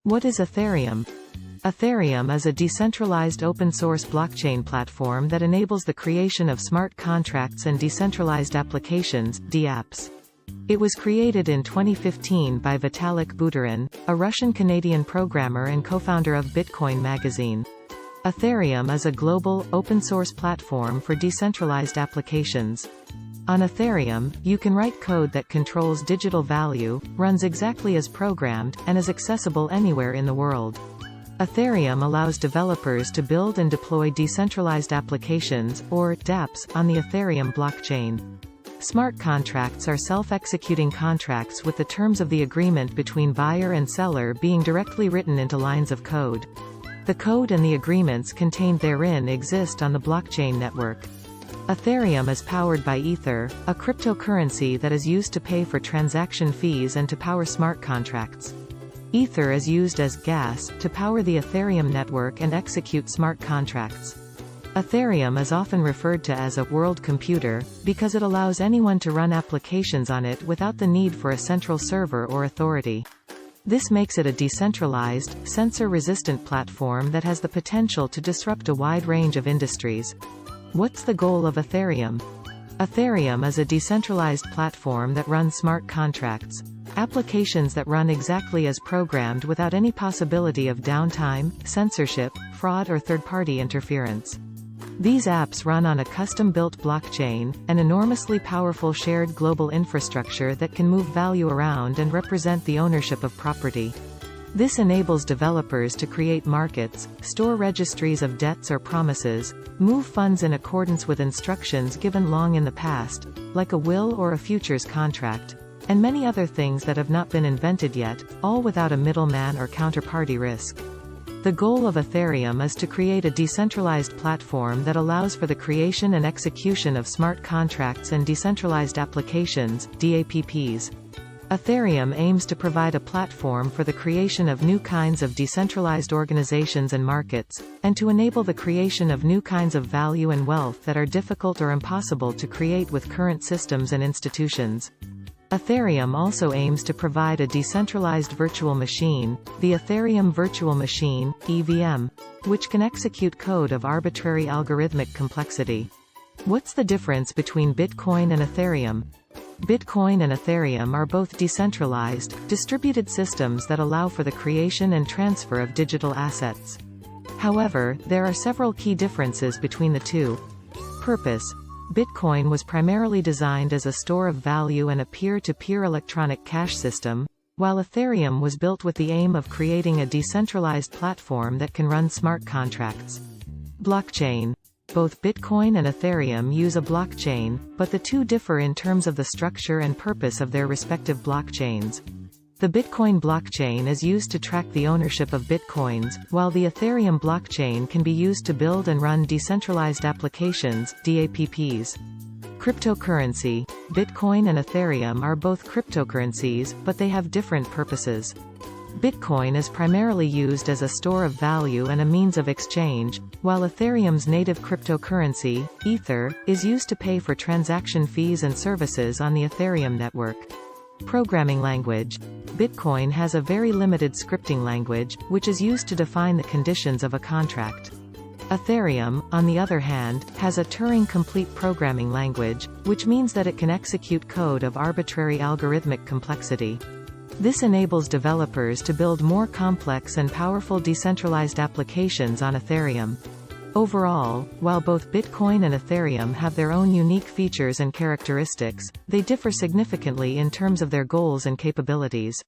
What is Ethereum? Ethereum is a decentralized open-source blockchain platform that enables the creation of smart contracts and decentralized applications, DApps. It was created in 2015 by Vitalik Buterin, a Russian-Canadian programmer and co-founder of Bitcoin magazine. Ethereum is a global, open-source platform for decentralized applications. On Ethereum, you can write code that controls digital value, runs exactly as programmed, and is accessible anywhere in the world. Ethereum allows developers to build and deploy decentralized applications, or dApps, on the Ethereum blockchain. Smart contracts are self-executing contracts with the terms of the agreement between buyer and seller being directly written into lines of code. The code and the agreements contained therein exist on the blockchain network. Ethereum is powered by Ether, a cryptocurrency that is used to pay for transaction fees and to power smart contracts. Ether is used as gas to power the Ethereum network and execute smart contracts. Ethereum is often referred to as a world computer, because it allows anyone to run applications on it without the need for a central server or authority. This makes it a decentralized, censor-resistant platform that has the potential to disrupt a wide range of industries. What's the goal of Ethereum? Ethereum is a decentralized platform that runs smart contracts, applications that run exactly as programmed without any possibility of downtime, censorship, fraud or third-party interference. These apps run on a custom-built blockchain, an enormously powerful shared global infrastructure that can move value around and represent the ownership of property. This enables developers to create markets, store registries of debts or promises, move funds in accordance with instructions given long in the past, like a will or a futures contract, and many other things that have not been invented yet, all without a middleman or counterparty risk. The goal of Ethereum is to create a decentralized platform that allows for the creation and execution of smart contracts and decentralized applications, DApps. Ethereum aims to provide a platform for the creation of new kinds of decentralized organizations and markets, and to enable the creation of new kinds of value and wealth that are difficult or impossible to create with current systems and institutions. Ethereum also aims to provide a decentralized virtual machine, the Ethereum Virtual Machine, EVM, which can execute code of arbitrary algorithmic complexity. What's the difference between Bitcoin and Ethereum? Bitcoin and Ethereum are both decentralized, distributed systems that allow for the creation and transfer of digital assets. However, there are several key differences between the two. Purpose: Bitcoin was primarily designed as a store of value and a peer-to-peer electronic cash system, while Ethereum was built with the aim of creating a decentralized platform that can run smart contracts. Blockchain: Both Bitcoin and Ethereum use a blockchain, but the two differ in terms of the structure and purpose of their respective blockchains. The Bitcoin blockchain is used to track the ownership of Bitcoins, while the Ethereum blockchain can be used to build and run decentralized applications, DApps. Cryptocurrency: Bitcoin and Ethereum are both cryptocurrencies, but they have different purposes. Bitcoin is primarily used as a store of value and a means of exchange, while Ethereum's native cryptocurrency, Ether, is used to pay for transaction fees and services on the Ethereum network. Programming language: Bitcoin has a very limited scripting language, which is used to define the conditions of a contract. Ethereum, on the other hand, has a Turing-complete programming language, which means that it can execute code of arbitrary algorithmic complexity. This enables developers to build more complex and powerful decentralized applications on Ethereum. Overall, while both Bitcoin and Ethereum have their own unique features and characteristics, they differ significantly in terms of their goals and capabilities.